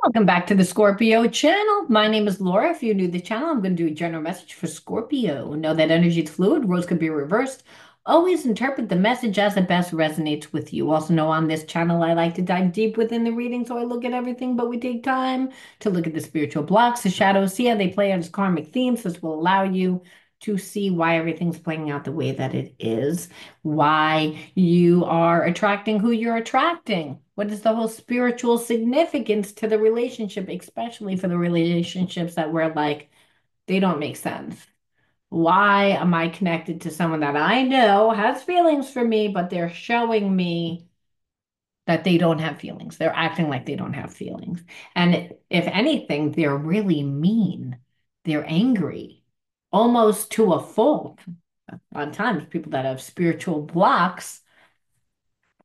Welcome back to the Scorpio channel. My name is Laura. If you're new to the channel, I'm going to do a general message for Scorpio. Know that energy is fluid, roles could be reversed. Always interpret the message as it best resonates with you. Also know on this channel, I like to dive deep within the reading, so I look at everything, but we take time to look at the spiritual blocks, the shadows, see how they play out as karmic themes. This will allow you to see why everything's playing out the way that it is, why you are attracting who you're attracting. What is the whole spiritual significance to the relationship, especially for the relationships that we're like, they don't make sense. Why am I connected to someone that I know has feelings for me, but they're showing me that they don't have feelings? They're acting like they don't have feelings. And if anything, they're really mean. They're angry, almost to a fault. A lot of times, people that have spiritual blocks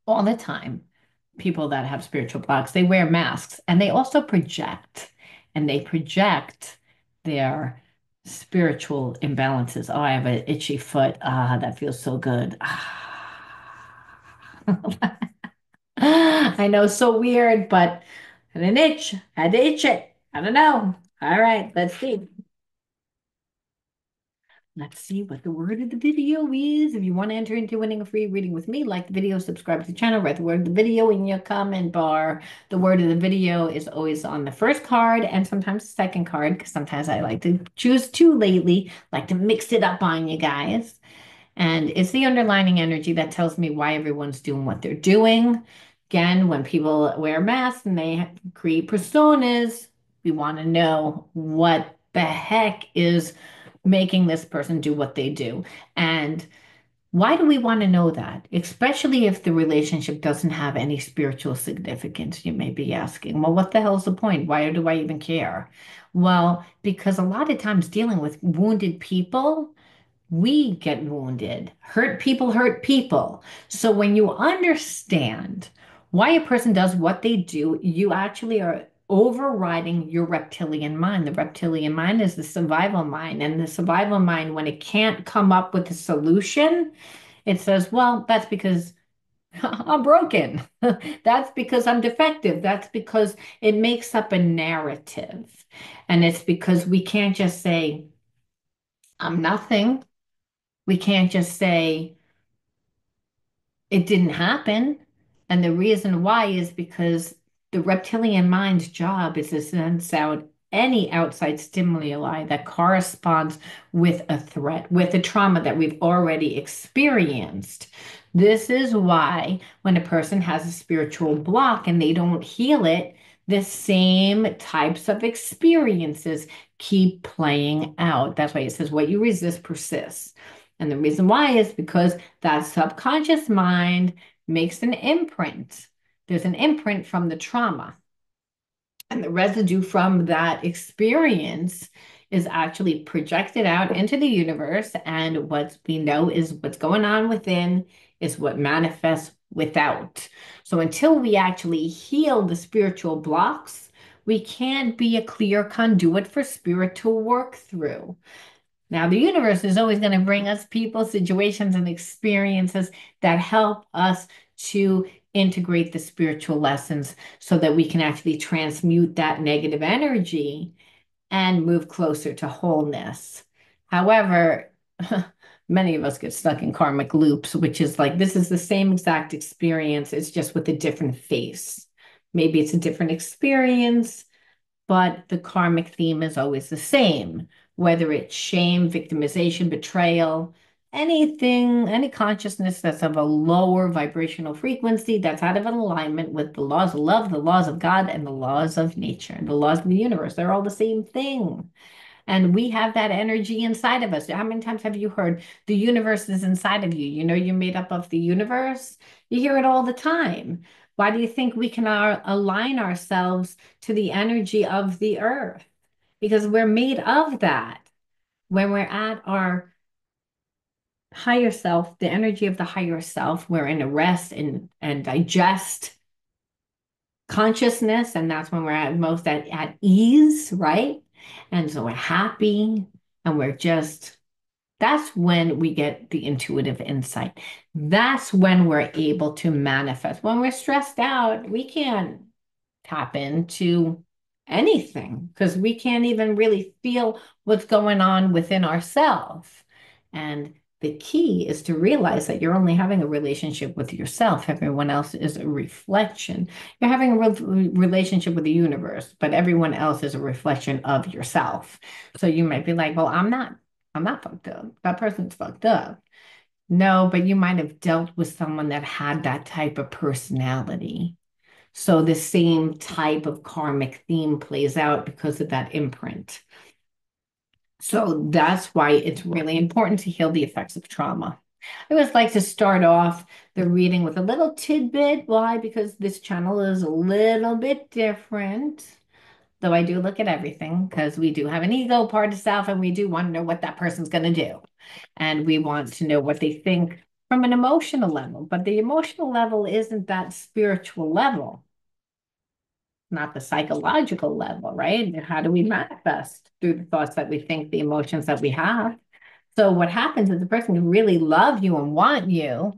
all the time, people that have spiritual blocks, they wear masks and they also project, and they project their spiritual imbalances. Oh, I have an itchy foot. Ah, that feels so good. I know, so weird, but had an itch, had to itch it. I don't know. All right, let's see. Let's see what the word of the video is. If you want to enter into winning a free reading with me, like the video, subscribe to the channel, write the word of the video in your comment bar. The word of the video is always on the first card and sometimes the second card, because sometimes I like to choose two lately, like to mix it up on you guys. And it's the underlining energy that tells me why everyone's doing what they're doing. Again, when people wear masks and they create personas, we want to know what the heck is making this person do what they do. And why do we want to know that? Especially if the relationship doesn't have any spiritual significance, you may be asking. Well, what the hell's the point? Why do I even care? Well, because a lot of times dealing with wounded people, we get wounded. Hurt people hurt people. So when you understand why a person does what they do, you actually are overriding your reptilian mind. The reptilian mind is the survival mind. And the survival mind, when it can't come up with a solution, it says, well, that's because I'm broken. That's because I'm defective. That's because it makes up a narrative. And it's because we can't just say, I'm nothing. We can't just say it didn't happen. And the reason why is because the reptilian mind's job is to sense out any outside stimuli that corresponds with a threat, with a trauma that we've already experienced. This is why when a person has a spiritual block and they don't heal it, the same types of experiences keep playing out. That's why it says what you resist persists. And the reason why is because that subconscious mind makes an imprint. There's an imprint from the trauma. And the residue from that experience is actually projected out into the universe. And what we know is what's going on within is what manifests without. So until we actually heal the spiritual blocks, we can't be a clear conduit for spirit to work through. Now, the universe is always going to bring us people, situations, and experiences that help us to integrate the spiritual lessons so that we can actually transmute that negative energy and move closer to wholeness. However, many of us get stuck in karmic loops, which is like this is the same exact experience, it's just with a different face. Maybe it's a different experience, but the karmic theme is always the same, whether it's shame, victimization, betrayal, anything, any consciousness that's of a lower vibrational frequency that's out of alignment with the laws of love, the laws of God, and the laws of nature, and the laws of the universe. They're all the same thing. And we have that energy inside of us. How many times have you heard the universe is inside of you? You know, you're made up of the universe. You hear it all the time. Why do you think we can align ourselves to the energy of the earth? Because we're made of that. When we're at our higher self, the energy of the higher self, we're in a rest and digest consciousness, and that's when we're at most at ease, right? And so we're happy and we're just, that's when we get the intuitive insight. That's when we're able to manifest. When we're stressed out, we can't tap into. anything because we can't even really feel what's going on within ourselves. And the key is to realize that you're only having a relationship with yourself. Everyone else is a reflection. You're having a relationship with the universe, but everyone else is a reflection of yourself. So you might be like, well, I'm not fucked up. That person's fucked up. No, but you might have dealt with someone that had that type of personality. So the same type of karmic theme plays out because of that imprint. So that's why it's really important to heal the effects of trauma. I always like to start off the reading with a little tidbit. Why? Because this channel is a little bit different. Though I do look at everything because we do have an ego part of self and we do want to know what that person's going to do. And we want to know what they think from an emotional level. But the emotional level isn't that spiritual level, not the psychological level, right? How do we manifest through the thoughts that we think, the emotions that we have? So what happens is the person can really love you and want you,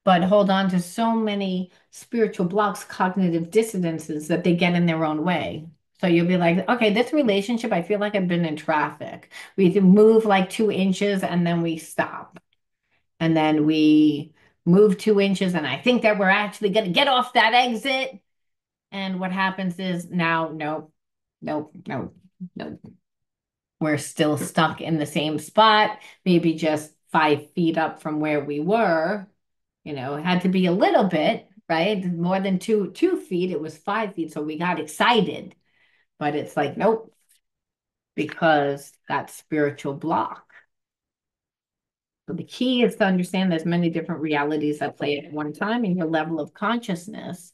but hold on to so many spiritual blocks, cognitive dissonances that they get in their own way. So you'll be like, okay, this relationship, I feel like I've been in traffic. We move like 2 inches and then we stop. And then we move 2 inches and I think that we're actually going to get off that exit. And what happens is now, nope, nope, nope, nope. We're still stuck in the same spot, maybe just 5 feet up from where we were. It had to be a little bit, right? More than 2 feet. It was 5 feet. So we got excited, but it's like, nope, because that spiritual block. So the key is to understand there's many different realities that play at one time, and your level of consciousness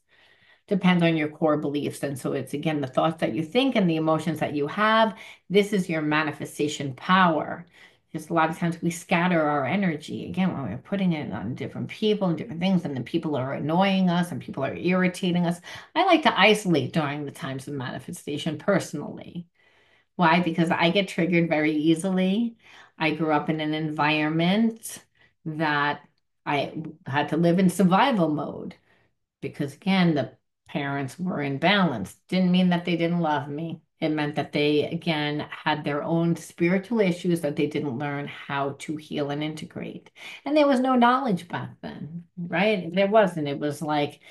depends on your core beliefs. And so it's again the thoughts that you think and the emotions that you have. This is your manifestation power. Just a lot of times we scatter our energy again when we're putting it on different people and different things, and then people are annoying us and people are irritating us. I like to isolate during the times of manifestation personally. Why? Because I get triggered very easily. I grew up in an environment that I had to live in survival mode because again, the parents were in balance. Didn't mean that they didn't love me. It meant that they, again, had their own spiritual issues that they didn't learn how to heal and integrate. And there was no knowledge back then, right? There wasn't. It was like,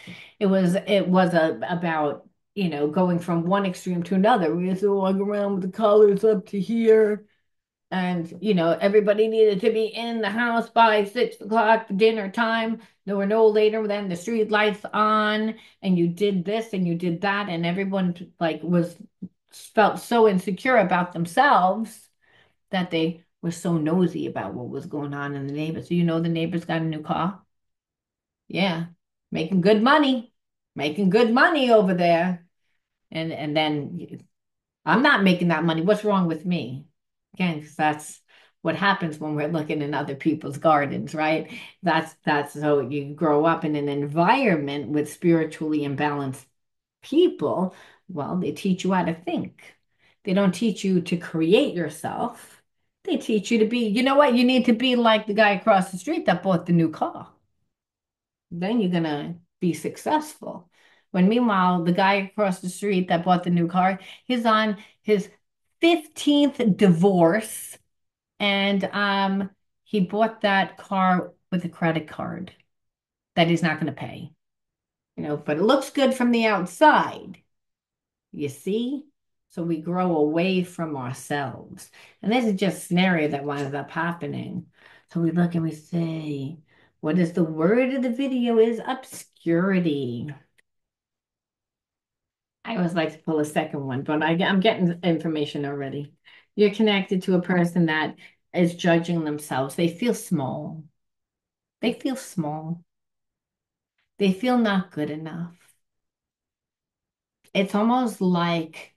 about, going from one extreme to another. We used to walk around with the collars up to here. And, everybody needed to be in the house by 6 o'clock, dinner time. There were no later than the street lights on, and you did this and you did that, and everyone like was felt so insecure about themselves that they were so nosy about what was going on in the neighbors. So the neighbors got a new car. Yeah, making good money, making good money over there. And then I'm not making that money. What's wrong with me? Again, because that's what happens when we're looking in other people's gardens, right? That's so you grow up in an environment with spiritually imbalanced people. Well, they teach you how to think. They don't teach you to create yourself. They teach you to be, you know what? You need to be like the guy across the street that bought the new car. Then you're gonna be successful. When meanwhile, the guy across the street that bought the new car, he's on his 15th divorce, and he bought that car with a credit card that he's not going to pay. But it looks good from the outside. You see? So we grow away from ourselves. And this is just a scenario that winds up happening. So we look and we say, what is the word of the video is obscurity. I always like to pull a second one, but I'm getting information already. You're connected to a person that is judging themselves. They feel small. They feel small. They feel not good enough. It's almost like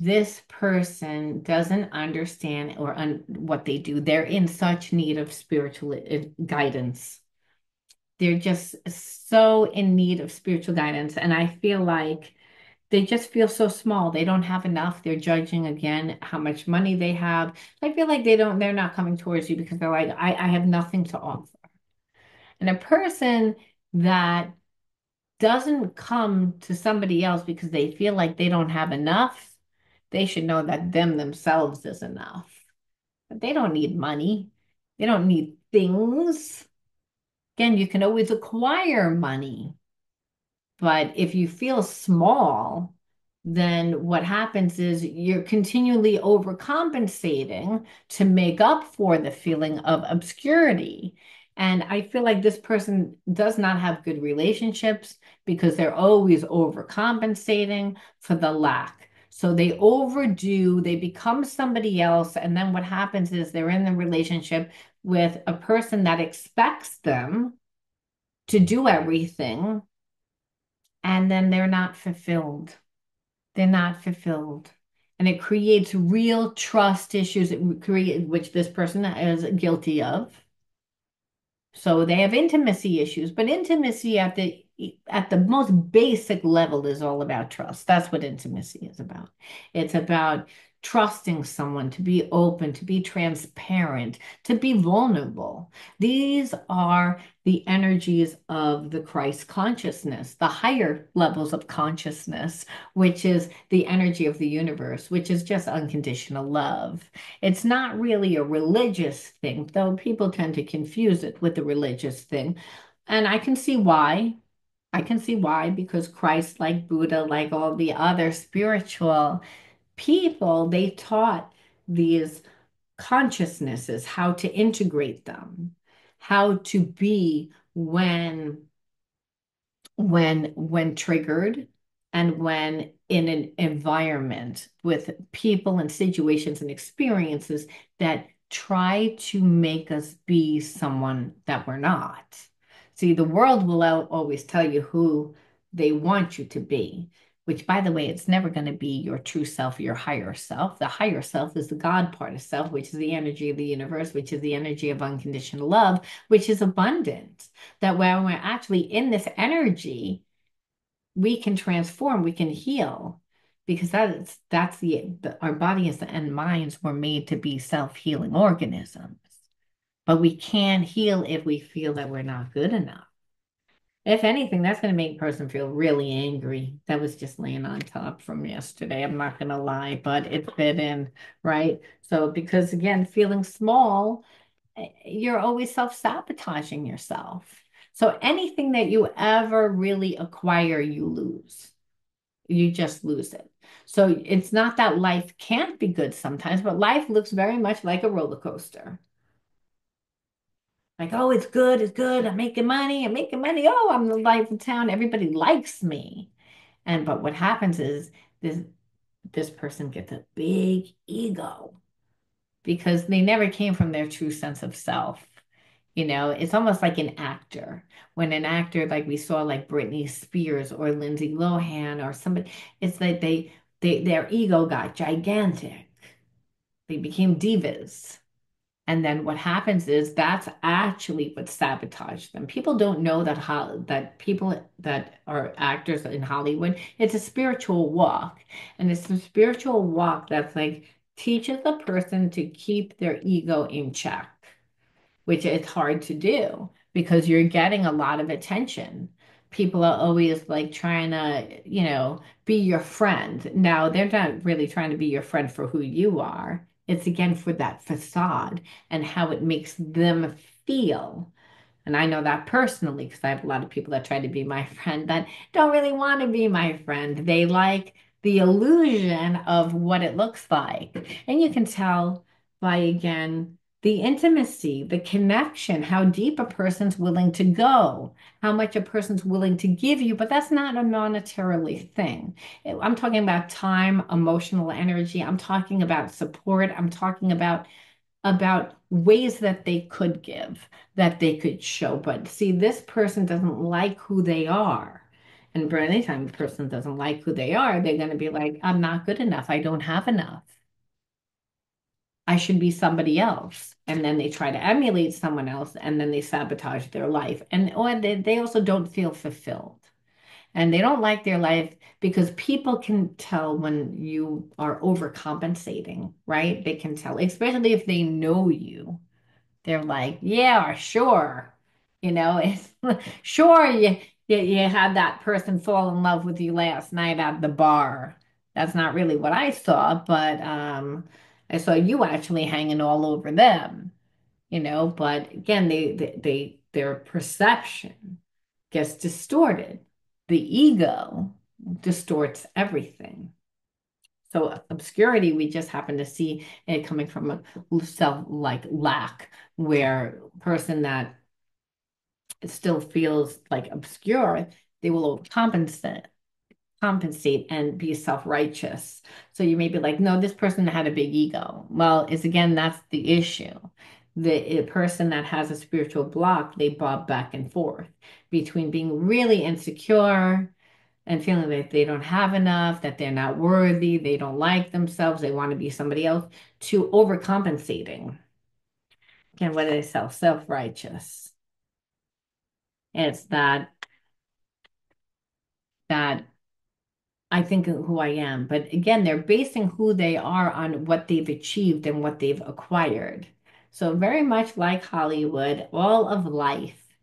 this person doesn't understand or what they do. They're in such need of spiritual guidance. They're just so in need of spiritual guidance. And I feel like they just feel so small. They don't have enough. They're judging again how much money they have. I feel like they're not coming towards you because they're like, I have nothing to offer. And a person that doesn't come to somebody else because they feel like they don't have enough, they should know that them themselves is enough. But they don't need money. They don't need things. Again, you can always acquire money. But if you feel small, then what happens is you're continually overcompensating to make up for the feeling of obscurity. And I feel like this person does not have good relationships because they're always overcompensating for the lack. So they overdo, they become somebody else. And then what happens is they're in the relationship with a person that expects them to do everything, and then they're not fulfilled. They're not fulfilled. And it creates real trust issues, which this person is guilty of. So they have intimacy issues, but intimacy at the most basic level is all about trust. That's what intimacy is about. It's about trusting someone to be open, to be transparent, to be vulnerable. These are the energies of the Christ consciousness, the higher levels of consciousness, which is the energy of the universe, which is just unconditional love. It's not really a religious thing, though people tend to confuse it with the religious thing. And I can see why. I can see why, because Christ, like Buddha, like all the other spiritual people, they taught these consciousnesses how to integrate them, how to be when triggered and when in an environment with people and situations and experiences that try to make us be someone that we're not. See, the world will always tell you who they want you to be, which, by the way, it's never going to be your true self, your higher self. The higher self is the God part of self, which is the energy of the universe, which is the energy of unconditional love, which is abundant. That when we're actually in this energy, we can transform, we can heal, because that's our bodies and minds were made to be self-healing organisms. But we can't heal if we feel that we're not good enough. If anything, that's going to make a person feel really angry. That was just laying on top from yesterday. I'm not going to lie, but it fit in, right? So, because again, feeling small, you're always self-sabotaging yourself. So anything that you ever really acquire, you lose. You just lose it. So it's not that life can't be good sometimes, but life looks very much like a roller coaster. Like, oh, it's good, it's good. I'm making money, I'm making money. Oh, I'm the life of town. Everybody likes me. And but what happens is this this person gets a big ego because they never came from their true sense of self. It's almost like an actor. When an actor, like we saw, like Britney Spears or Lindsay Lohan or somebody, it's like their ego got gigantic. They became divas. And then what happens is that's actually what sabotaged them. People don't know that people that are actors in Hollywood, it's a spiritual walk. And it's a spiritual walk that's like teaches a person to keep their ego in check, which is hard to do because you're getting a lot of attention. People are always like trying to, be your friend. Now, they're not really trying to be your friend for who you are. It's again for that facade and how it makes them feel. And I know that personally because I have a lot of people that try to be my friend that don't really want to be my friend. They like the illusion of what it looks like. And you can tell by, again, the intimacy, the connection, how deep a person's willing to go, how much a person's willing to give you, but that's not a monetarily thing. I'm talking about time, emotional energy. I'm talking about support. I'm talking about ways that they could give, that they could show. But see, this person doesn't like who they are. And for any time a person doesn't like who they are, they're going to be like, I'm not good enough. I don't have enough. I should be somebody else. And then they try to emulate someone else and then they sabotage their life. And or they also don't feel fulfilled. And they don't like their life because people can tell when you are overcompensating, right? They can tell, especially if they know you. They're like, yeah, sure. It's sure. Yeah. you had that person fall in love with you last night at the bar. That's not really what I saw, but I saw you actually hanging all over them, but again, their perception gets distorted. The ego distorts everything. So obscurity, we just happen to see it coming from a self like lack, where a person that still feels like obscure, they will compensate and be self-righteous. So you may be like, no, this person had a big ego. Well, it's again, that's the issue. The person that has a spiritual block, they bob back and forth between being really insecure and feeling that they don't have enough, that they're not worthy, they don't like themselves, they want to be somebody else, to overcompensating. Again, what do they self-righteous? It's that I think of who I am. But again, they're basing who they are on what they've achieved and what they've acquired. So, very much like Hollywood, all of life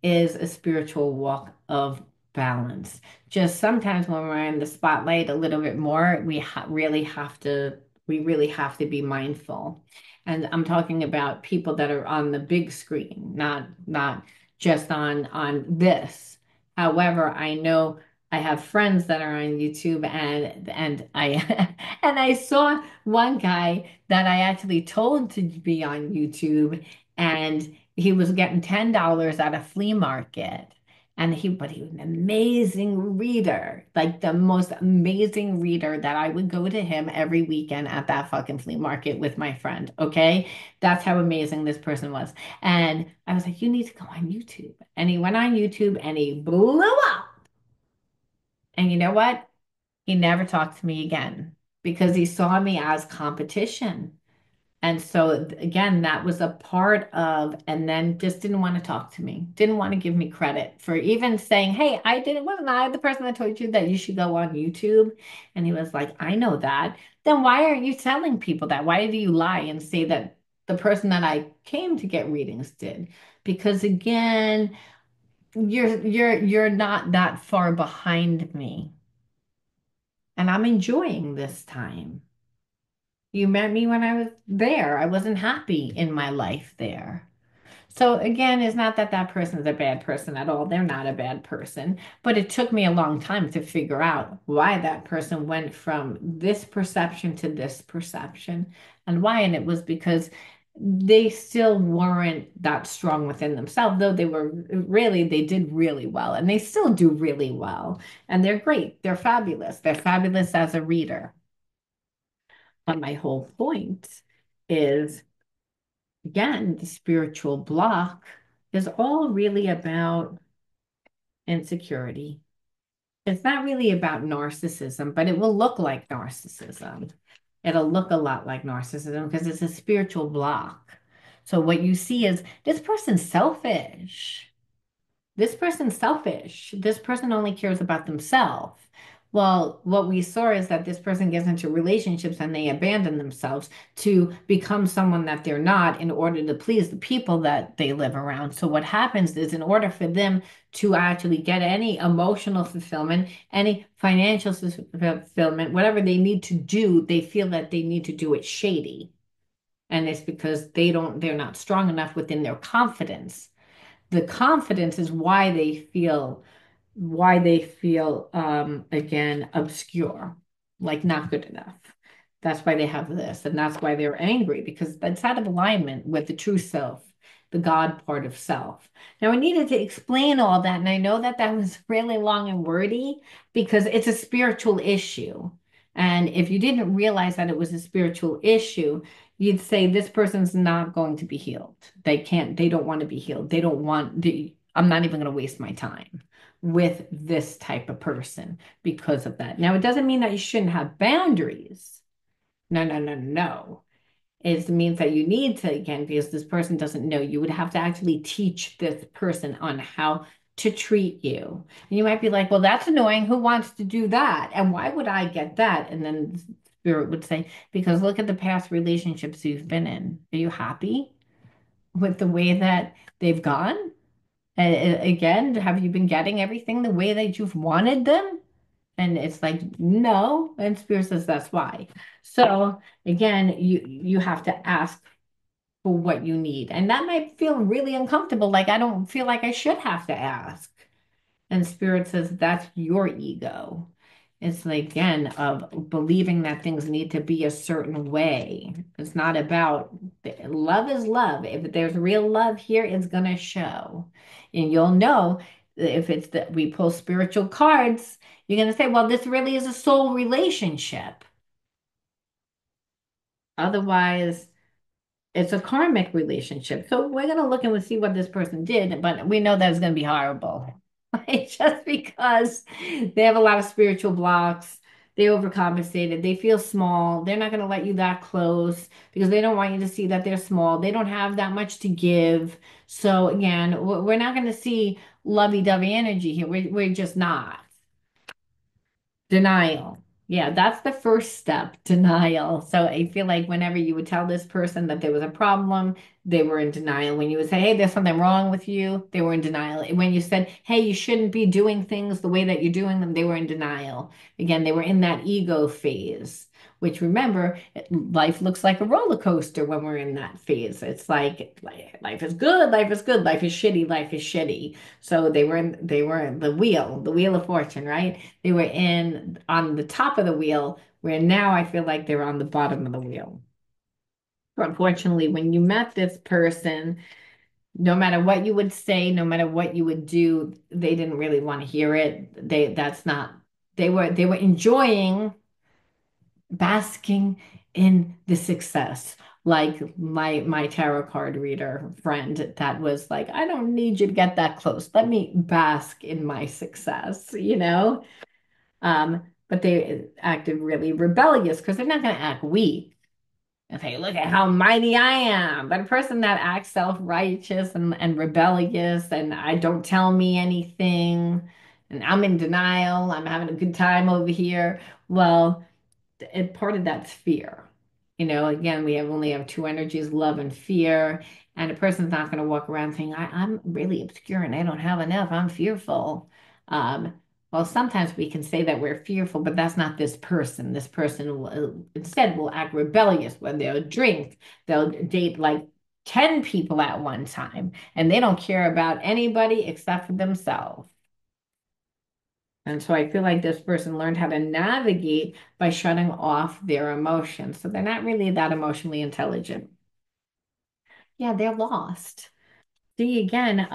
is a spiritual walk of balance. Just sometimes when we're in the spotlight a little bit more, we really have to be mindful. And I'm talking about people that are on the big screen, not just on this. However, I know I have friends that are on YouTube, and I and I saw one guy that I actually told to be on YouTube, and he was getting $10 at a flea market. But he was an amazing reader, like the most amazing reader, that I would go to him every weekend at that fucking flea market with my friend. Okay. That's how amazing this person was. And I was like, you need to go on YouTube. And he went on YouTube and he blew up. And you know what? He never talked to me again because he saw me as competition. And so again, that was a part of, and then just didn't want to talk to me, didn't want to give me credit for even saying, hey, wasn't I the person that told you that you should go on YouTube? And he was like, I know that. Then why aren't you telling people that? Why do you lie and say that the person that I came to get readings did? Because again, you're not that far behind me. And I'm enjoying this time. You met me when I was there. I wasn't happy in my life there. So again, it's not that that person is a bad person at all. They're not a bad person, but it took me a long time to figure out why that person went from this perception to this perception and why. And it was because they still weren't that strong within themselves, though they did really well, and they still do really well. And they're great. They're fabulous. They're fabulous as a reader. But my whole point is, again, the spiritual block is all really about insecurity. It's not really about narcissism, but it will look like narcissism. It'll look a lot like narcissism because it's a spiritual block. So what you see is this person's selfish. This person's selfish. This person only cares about themselves. Well, what we saw is that this person gets into relationships and they abandon themselves to become someone that they're not in order to please the people that they live around. So what happens is, in order for them to actually get any emotional fulfillment, any financial fulfillment, whatever they need to do, they feel that they need to do it shady. And it's because they're not strong enough within their confidence. The confidence is why they feel again obscure, like not good enough. That's why they have this, and that's why they're angry, because that's out of alignment with the true self, the God part of self. Now I needed to explain all that, and I know that that was really long and wordy because it's a spiritual issue. And if you didn't realize that it was a spiritual issue, you'd say this person's not going to be healed. They don't want to be healed. They don't want I'm not even going to waste my time with this type of person because of that. Now, it doesn't mean that you shouldn't have boundaries. No, no, no, no. It means that you need to, again, because this person doesn't know, you would have to actually teach this person on how to treat you. And you might be like, well, that's annoying. Who wants to do that? And why would I get that? And then Spirit would say, because look at the past relationships you've been in. Are you happy with the way that they've gone? Again, have you been getting everything the way that you've wanted them? And it's like, no. And Spirit says that's why. So again, you have to ask for what you need. And that might feel really uncomfortable. Like I don't feel like I should have to ask. And Spirit says that's your ego. It's like, again, of believing that things need to be a certain way. It's not about love is love. If there's real love here, it's going to show. And you'll know if it's that we pull spiritual cards, you're going to say, well, this really is a soul relationship. Otherwise, it's a karmic relationship. So we're going to look and we'll see what this person did, but we know that it's going to be horrible. Just because they have a lot of spiritual blocks, they overcompensated, they feel small, they're not going to let you that close because they don't want you to see that they're small. They don't have that much to give. So again, we're not going to see lovey-dovey energy here. We're just not. Denial. Yeah, that's the first step, denial. So I feel like whenever you would tell this person that there was a problem, they were in denial. When you would say, hey, there's something wrong with you, they were in denial. When you said, hey, you shouldn't be doing things the way that you're doing them, they were in denial. Again, they were in that ego phase, which remember, life looks like a roller coaster when we're in that phase. It's like life is good, life is good, life is shitty, life is shitty. So they were the wheel of fortune, right? They were in on the top of the wheel, where now I feel like they're on the bottom of the wheel. But unfortunately, when you met this person, no matter what you would say, no matter what you would do, they didn't really want to hear it. That's not, they were enjoying basking in the success. Like my tarot card reader friend that was like, I don't need you to get that close. Let me bask in my success, you know? But they acted really rebellious because they're not going to act weak and say, look at how mighty I am. But a person that acts self-righteous and rebellious and I don't tell me anything and I'm in denial, I'm having a good time over here. Well, part of that's fear. You know, again, we only have two energies, love and fear. And a person's not going to walk around saying, I'm really obscure and I don't have enough. I'm fearful. Um, well, sometimes we can say that we're fearful, but that's not this person. This person instead will act rebellious when they'll drink, they'll date like 10 people at one time, and they don't care about anybody except for themselves. And so I feel like this person learned how to navigate by shutting off their emotions. So they're not really that emotionally intelligent. Yeah, they're lost. See, again,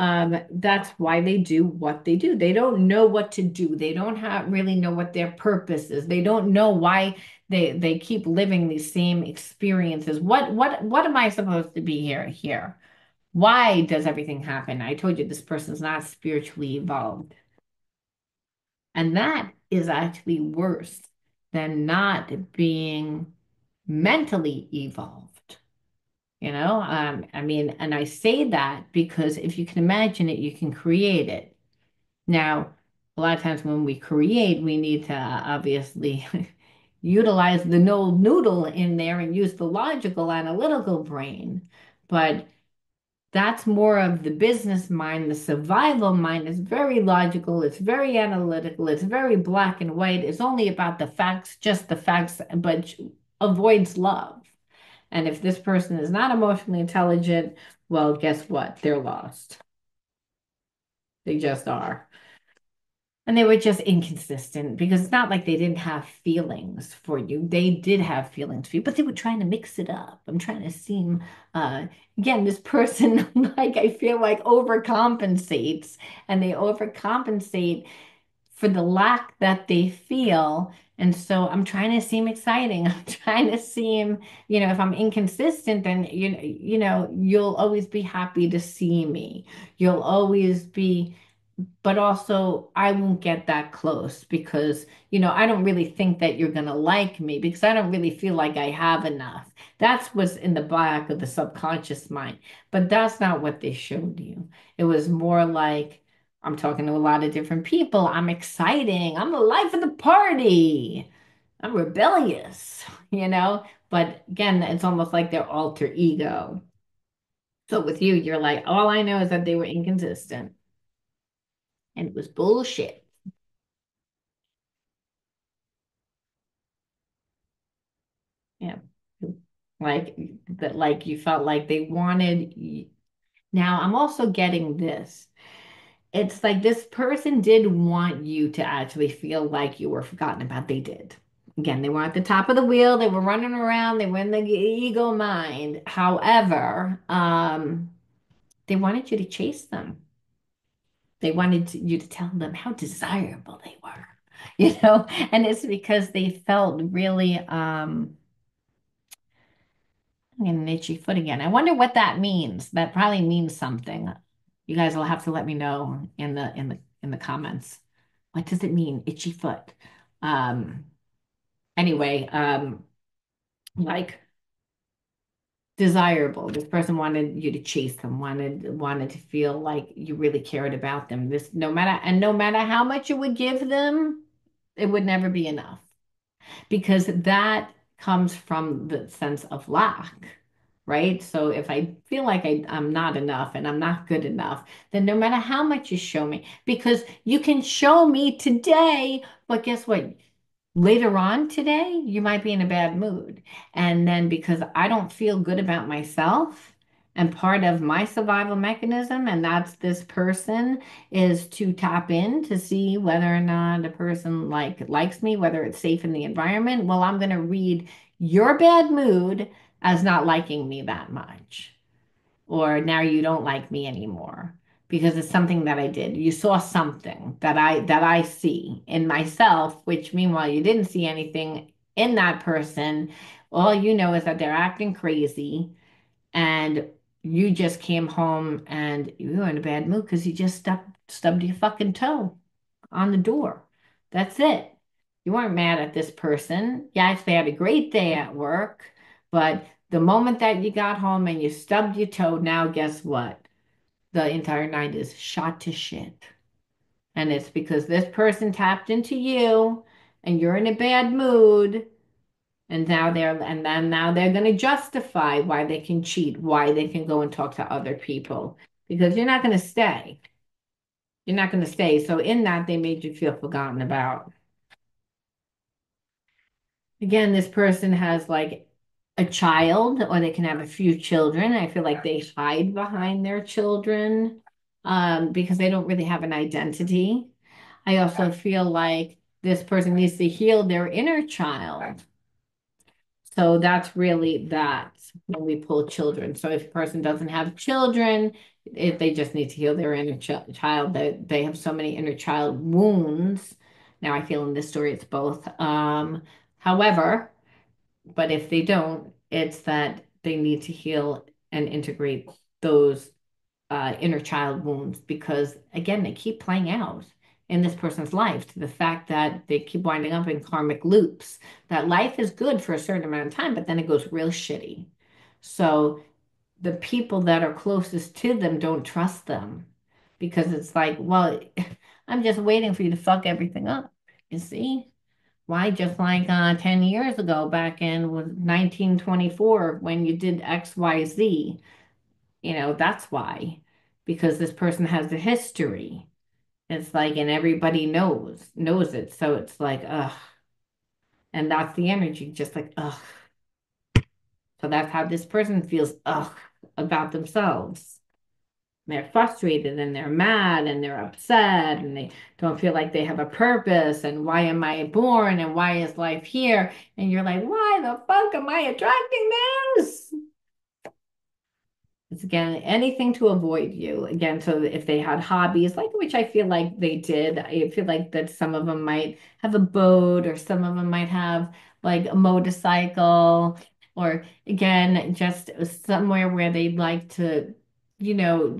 that's why they do what they do. They don't know what to do. They don't have really know what their purpose is. They don't know why they keep living these same experiences. What am I supposed to be here? Why does everything happen? I told you this person's not spiritually evolved. And that is actually worse than not being mentally evolved. You know, I mean, and I say that because if you can imagine it, you can create it. Now, a lot of times when we create, we need to obviously utilize the no noodle in there and use the logical analytical brain. But that's more of the business mind. The survival mind is very logical, it's very analytical, it's very black and white. It's only about the facts, just the facts, but avoids love. And if this person is not emotionally intelligent, well, guess what? They're lost. They just are. And they were just inconsistent because it's not like they didn't have feelings for you. They did have feelings for you, but they were trying to mix it up. I'm trying to seem, uh, again, this person, like, I feel like overcompensates and they overcompensate for the lack that they feel. And so I'm trying to seem exciting. I'm trying to seem, if I'm inconsistent, then, you'll always be happy to see me. You'll always be but also I won't get that close because, I don't really think that you're going to like me because I don't really feel like I have enough. That's what's in the back of the subconscious mind. But that's not what they showed you. It was more like I'm talking to a lot of different people. I'm exciting. I'm the life of the party. I'm rebellious, But again, it's almost like their alter ego. So with you, you're like, all I know is that they were inconsistent. and it was bullshit. Yeah. Like that, like you felt like they wanted. Now, I'm also getting this. It's like this person did want you to actually feel like you were forgotten about. They did. Again, they were at the top of the wheel. They were running around. They were in the ego mind. However, they wanted you to chase them. They wanted you to tell them how desirable they were, and it's because they felt really, I'm getting an itchy foot again. I wonder what that means. That probably means something. You guys will have to let me know in the comments. What does it mean, itchy foot? Um, anyway, like desirable. This person wanted you to chase them, wanted to feel like you really cared about them. This no matter how much you would give them, it would never be enough because that comes from the sense of lack, right? So if I feel like I'm not enough and I'm not good enough, then no matter how much you show me, because you can show me today, but guess what? Later on today, you might be in a bad mood. And then because I don't feel good about myself, and part of my survival mechanism, and that's this person, is to tap in to see whether or not a person likes me, whether it's safe in the environment. Well, I'm going to read your bad mood as not liking me that much or now you don't like me anymore because it's something that I did. You saw something that I see in myself, which meanwhile you didn't see anything in that person. All you know is that they're acting crazy and you just came home and you were in a bad mood because you just stubbed your fucking toe on the door. That's it. You weren't mad at this person. Yes, they had a great day at work, but the moment that you got home and you stubbed your toe, now guess what? The entire night is shot to shit. And it's because this person tapped into you and you're in a bad mood. And then now they're going to justify why they can cheat, why they can go and talk to other people because you're not going to stay. You're not going to stay. So in that, they made you feel forgotten about. Again, this person has like a child, or they can have a few children. I feel like they hide behind their children because they don't really have an identity. I also feel like this person needs to heal their inner child. So that's really that when we pull children. So if a person doesn't have children, if they just need to heal their inner child, they have so many inner child wounds. Now I feel in this story it's both. However, but if they don't, it's that they need to heal and integrate those inner child wounds because, again, they keep playing out in this person's life to the fact that they keep winding up in karmic loops. That life is good for a certain amount of time, but then it goes real shitty. So the people that are closest to them don't trust them because it's like, well, I'm just waiting for you to fuck everything up. You see? Why? Just like 10 years ago, back in was 1924, when you did XYZ, that's why. Because this person has the history. It's like, and everybody knows it. So it's like, ugh. And that's the energy, just like, ugh. So that's how this person feels, ugh, about themselves. They're frustrated and they're mad and they're upset and they don't feel like they have a purpose and why am I born and why is life here? And you're like, why the fuck am I attracting this? It's again anything to avoid you. Again, so if they had hobbies, like which I feel like they did, I feel like that some of them might have a boat or some of them might have like a motorcycle or again, just somewhere where they'd like to, you know,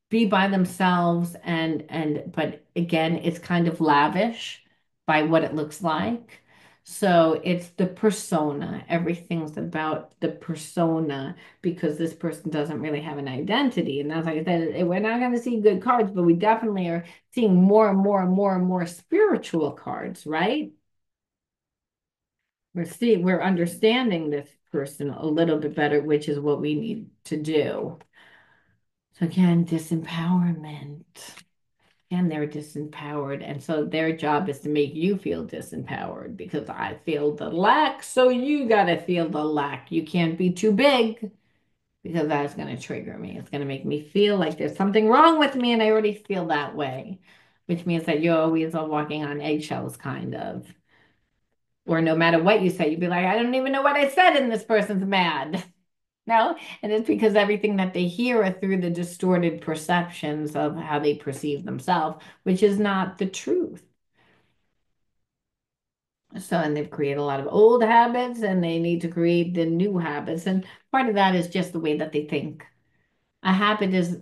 be by themselves and but again, it's kind of lavish by what it looks like. So it's the persona. Everything's about the persona because this person doesn't really have an identity. And as I said, we're not going to see good cards, but we definitely are seeing more and more and more and more spiritual cards, right? We're understanding this person a little bit better, which is what we need to do. So again, disempowerment. and they're disempowered. And so their job is to make you feel disempowered because I feel the lack, so you got to feel the lack. You can't be too big because that's going to trigger me. It's going to make me feel like there's something wrong with me, and I already feel that way, which means that you're always walking on eggshells, kind of. Or no matter what you say, you'd be like, I don't even know what I said, and this person's mad. No, and it's because everything that they hear are through the distorted perceptions of how they perceive themselves, which is not the truth. So, and they've created a lot of old habits and they need to create the new habits. And part of that is just the way that they think. A habit is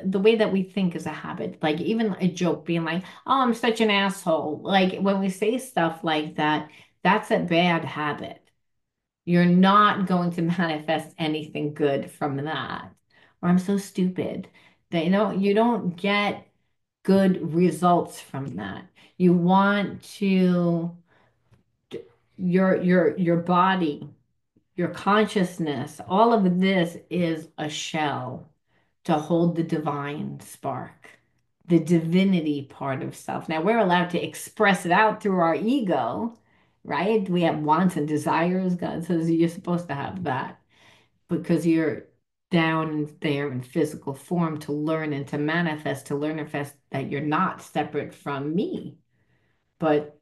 the way that we think is a habit. Like even a joke being like, oh, I'm such an asshole. Like when we say stuff like that, that's a bad habit. You're not going to manifest anything good from that. Or I'm so stupid. That you don't get good results from that. You want to your body, your consciousness, all of this is a shell to hold the divine spark, the divinity part of self. Now we're allowed to express it out through our ego, right? We have wants and desires. God says you're supposed to have that because you're down there in physical form to learn and to manifest, that you're not separate from me. But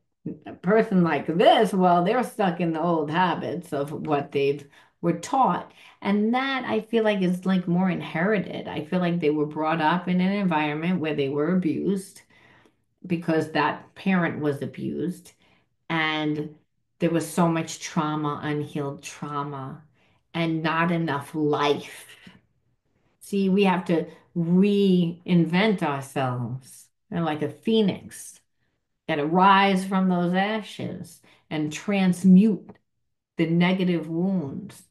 a person like this, well, they're stuck in the old habits of what they've were taught. And that I feel like is like more inherited. I feel like they were brought up in an environment where they were abused because that parent was abused. And there was so much trauma, unhealed trauma, and not enough life. See, we have to reinvent ourselves. They're like a phoenix, got to rise from those ashes and transmute the negative wounds.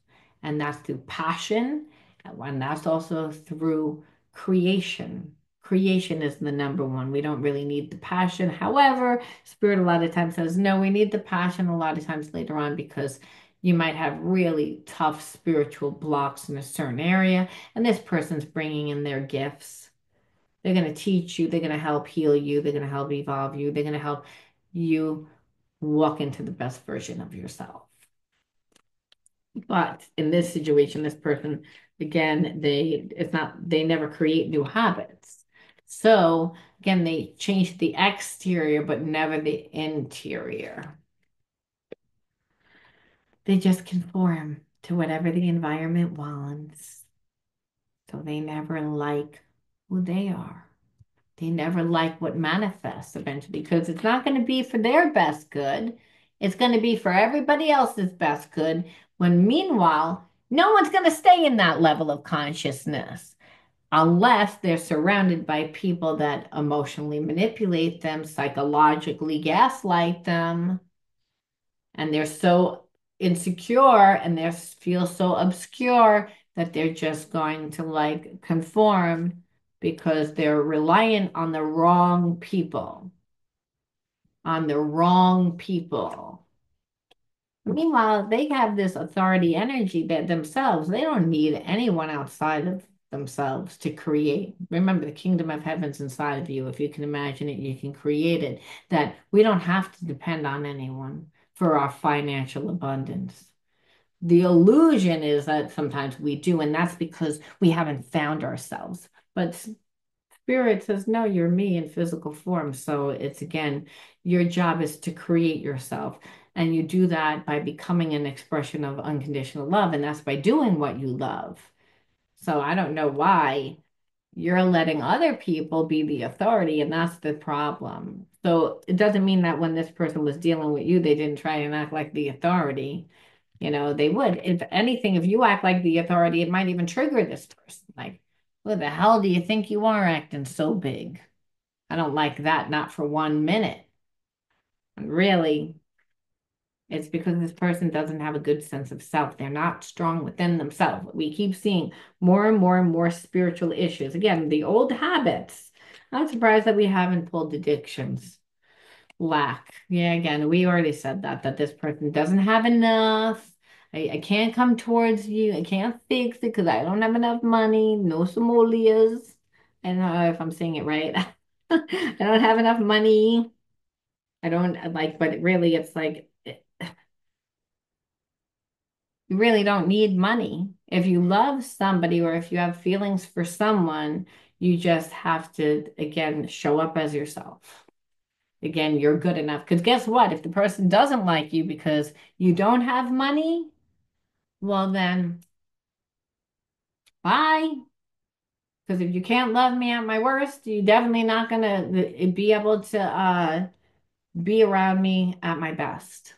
And that's through passion, and that's also through creation. Creation is the number one. We don't really need the passion. However, Spirit a lot of times says, no, we need the passion a lot of times later on because you might have really tough spiritual blocks in a certain area, and this person's bringing in their gifts. They're going to teach you, they're going to help heal you, they're going to help evolve you, they're going to help you walk into the best version of yourself. But in this situation, this person, again, they never create new habits. So again, they change the exterior, but never the interior. They just conform to whatever the environment wants. So they never like who they are. They never like what manifests eventually because it's not going to be for their best good. It's going to be for everybody else's best good. When meanwhile, no one's going to stay in that level of consciousness unless they're surrounded by people that emotionally manipulate them, psychologically gaslight them, and they're so insecure and they feel so obscure that they're just going to like conform because they're reliant on the wrong people, on the wrong people. Meanwhile, they have this authority energy that themselves, they don't need anyone outside of themselves to create. Remember, the kingdom of heaven's inside of you. If you can imagine it, you can create it. That we don't have to depend on anyone for our financial abundance. The illusion is that sometimes we do, and that's because we haven't found ourselves. But Spirit says, no, you're me in physical form. So it's again, your job is to create yourself. And you do that by becoming an expression of unconditional love. And that's by doing what you love. So I don't know why you're letting other people be the authority. And that's the problem. So it doesn't mean that when this person was dealing with you, they didn't try and act like the authority. They would. If anything, if you act like the authority, it might even trigger this person. Like, who the hell do you think you are acting so big? I don't like that, not for 1 minute. And really, it's because this person doesn't have a good sense of self. They're not strong within themselves. We keep seeing more and more and more spiritual issues. Again, the old habits. I'm surprised that we haven't pulled addictions. Lack. Yeah, again, we already said that this person doesn't have enough. I can't come towards you. I can't fix it because I don't have enough money. No simoleons. I don't know if I'm saying it right. I don't have enough money. I don't like, but really, it's like you really don't need money. If you love somebody or if you have feelings for someone, you just have to, again, show up as yourself. Again, you're good enough. Because guess what? If the person doesn't like you because you don't have money, well, then bye. Because if you can't love me at my worst, you're definitely not gonna be able to be around me at my best.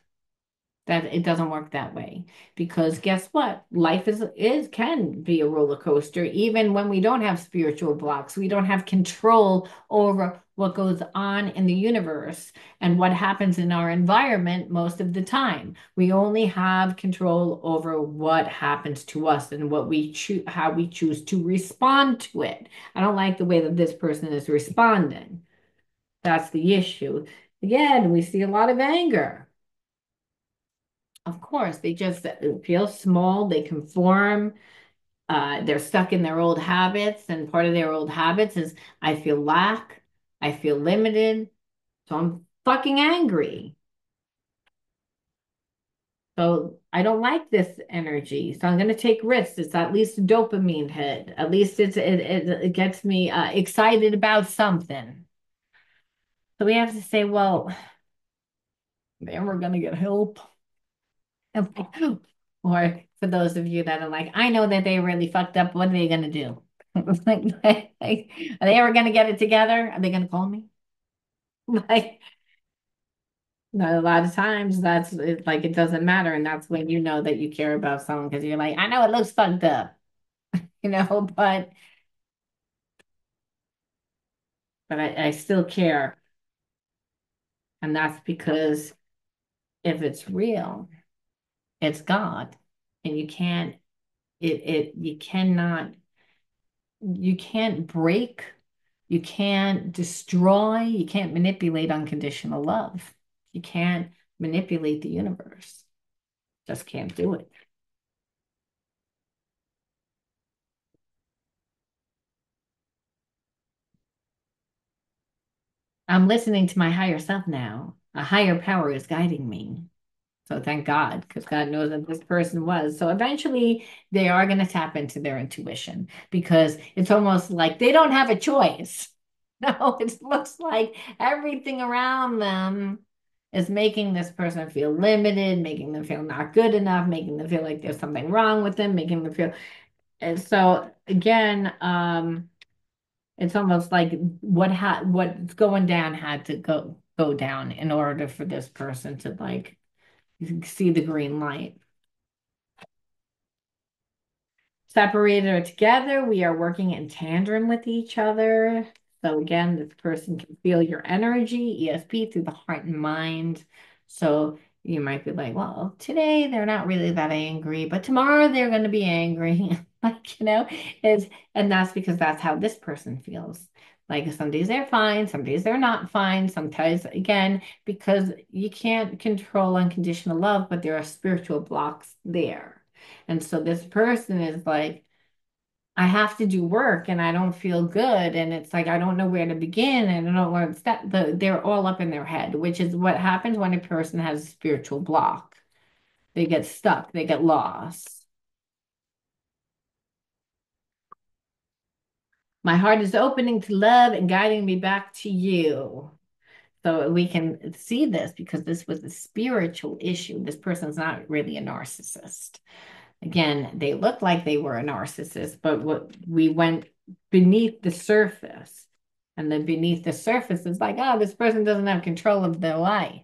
That it doesn't work that way. Because guess what? Life is can be a roller coaster, even when we don't have spiritual blocks. We don't have control over what goes on in the universe and what happens in our environment most of the time. We only have control over what happens to us and what we choose, how we choose to respond to it. I don't like the way that this person is responding. That's the issue. Again, we see a lot of anger. Of course, they just feel small, they conform, they're stuck in their old habits, and part of their old habits is I feel lack, I feel limited, so I'm fucking angry. So I don't like this energy, so I'm going to take risks. It's at least a dopamine hit. At least it gets me excited about something. So we have to say, well, then we're going to get help. Or for those of you that are like, I know that they really fucked up. What are they gonna do? Like, are they ever gonna get it together? Are they gonna call me? Like, no, a lot of times that's like it doesn't matter, and that's when you know that you care about someone because you're like, I know it looks fucked up, but I still care, and that's because if it's real, it's God, and you can't you cannot you can't break, you can't destroy, you can't manipulate unconditional love. You can't manipulate the universe. Just can't do it. I'm listening to my higher self now. A higher power is guiding me. So thank God, because God knows that this person was. So eventually they are going to tap into their intuition because it's almost like they don't have a choice. No, it looks like everything around them is making this person feel limited, making them feel not good enough, making them feel like there's something wrong with them, making them feel. And so again, it's almost like what's going down had to go down in order for this person to like see the green light. Separated or together, we are working in tandem with each other. So again, this person can feel your energy, ESP, through the heart and mind. So you might be like, well, today they're not really that angry, but tomorrow they're going to be angry. Like, is and that's because that's how this person feels. Like some days they're fine, some days they're not fine. Sometimes, again, because you can't control unconditional love, but there are spiritual blocks there. And so this person is like, I have to do work and I don't feel good. And it's like, I don't know where to begin and I don't know where to start. They're all up in their head, which is what happens when a person has a spiritual block. They get stuck, they get lost. My heart is opening to love and guiding me back to you. So we can see this because this was a spiritual issue. This person's not really a narcissist. Again, they looked like they were a narcissist, but what we went beneath the surface, and then beneath the surface is like, oh, this person doesn't have control of their life.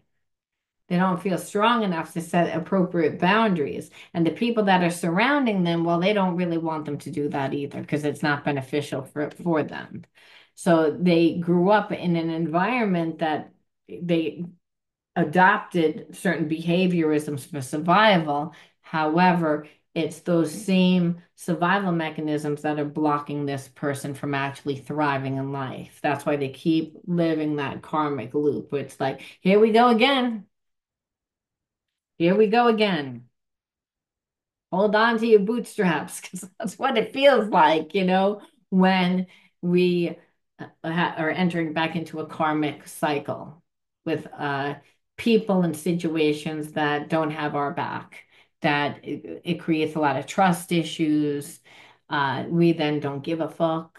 They don't feel strong enough to set appropriate boundaries. And the people that are surrounding them, well, they don't really want them to do that either because it's not beneficial for them. So they grew up in an environment that they adopted certain behaviorisms for survival. However, it's those same survival mechanisms that are blocking this person from actually thriving in life. That's why they keep living that karmic loop. It's like, here we go again. Here we go again. Hold on to your bootstraps because that's what it feels like, when we are entering back into a karmic cycle with people and situations that don't have our back, that it creates a lot of trust issues. We then don't give a fuck,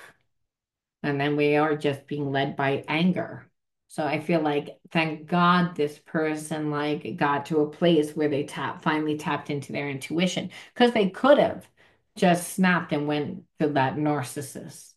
and then we are just being led by anger. So I feel like thank God this person like got to a place where they finally tapped into their intuition, because they could have just snapped and went to that narcissist.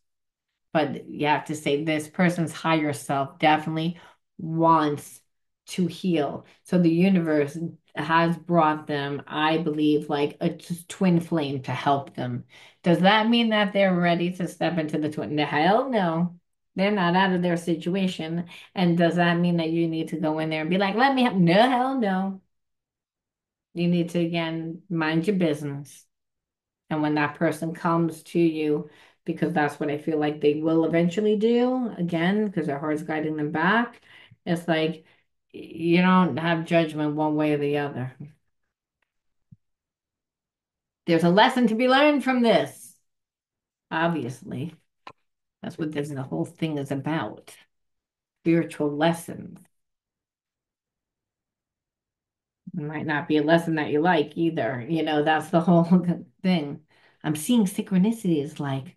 But you have to say this person's higher self definitely wants to heal. So the universe has brought them, I believe, like a twin flame to help them. Does that mean that they're ready to step into the twin? No, hell no. They're not out of their situation. And does that mean that you need to go in there and be like, let me help? No, hell no. You need to, again, mind your business. And when that person comes to you, because that's what I feel like they will eventually do, again, because their heart's guiding them back, it's like you don't have judgment one way or the other. There's a lesson to be learned from this, obviously. That's what this the whole thing is about. Spiritual lessons. It might not be a lesson that you like either. That's the whole thing. I'm seeing synchronicities like